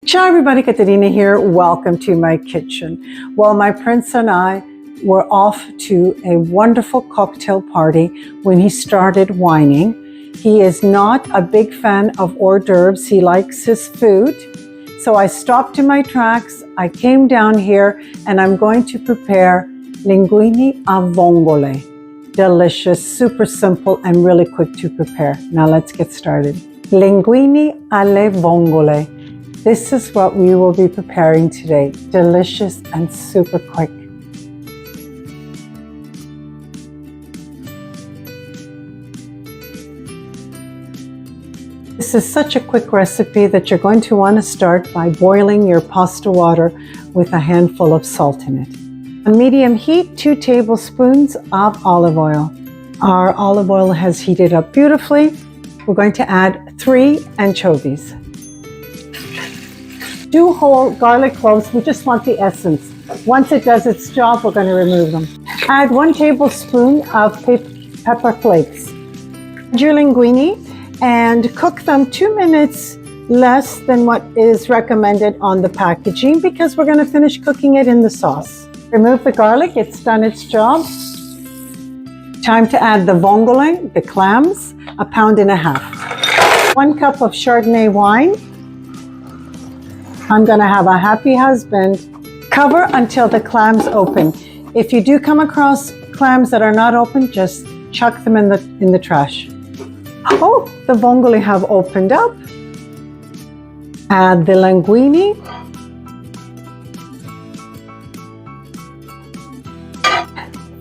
Ciao everybody, Caterina here. Welcome to my kitchen. Well, my prince and I were off to a wonderful cocktail party when he started whining. He is not a big fan of hors d'oeuvres. He likes his food. So I stopped in my tracks. I came down here and I'm going to prepare linguini a vongole. Delicious, super simple, and really quick to prepare. Now let's get started. Linguini alle vongole. This is what we will be preparing today. Delicious and super quick. This is such a quick recipe that you're going to want to start by boiling your pasta water with a handful of salt in it. On medium heat, 2 tablespoons of olive oil. Our olive oil has heated up beautifully. We're going to add 3 anchovies. 2 whole garlic cloves, we just want the essence. Once it does its job, we're going to remove them. Add 1 tablespoon of pepper flakes. Add your linguini and cook them 2 minutes less than what is recommended on the packaging because we're going to finish cooking it in the sauce. Remove the garlic, it's done its job. Time to add the vongole, the clams, 1.5 pounds. 1 cup of Chardonnay wine. I'm going to have a happy husband. Cover until the clams open. If you do come across clams that are not open, just chuck them in the trash. Oh, the vongole have opened up. Add the linguini.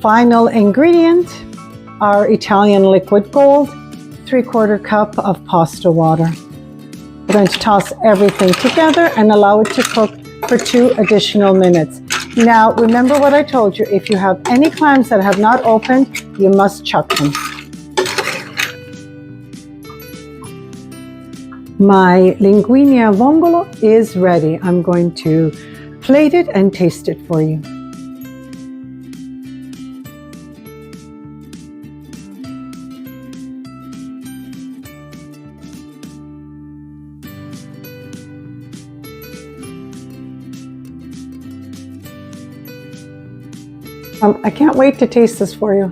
Final ingredient, our Italian liquid gold, 3/4 cup of pasta water. We're going to toss everything together and allow it to cook for 2 additional minutes. Now, remember what I told you. If you have any clams that have not opened, you must chuck them. My linguini a vongolo is ready. I'm going to plate it and taste it for you. I can't wait to taste this for you.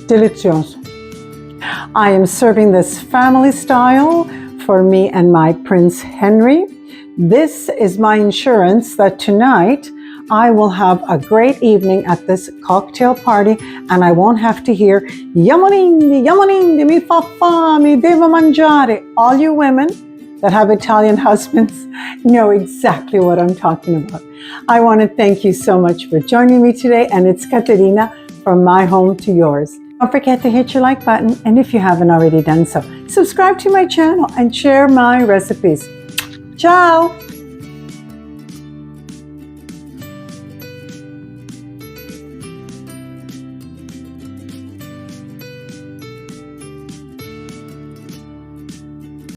Delicioso. I am serving this family style for me and my Prince Henry. This is my insurance that tonight I will have a great evening at this cocktail party and I won't have to hear yamonindi, mi fa fame, devo mangiare. All you women that have Italian husbands know exactly what I'm talking about. I want to thank you so much for joining me today, and it's Caterina from my home to yours. Don't forget to hit your like button, and if you haven't already done so, subscribe to my channel and share my recipes. Ciao!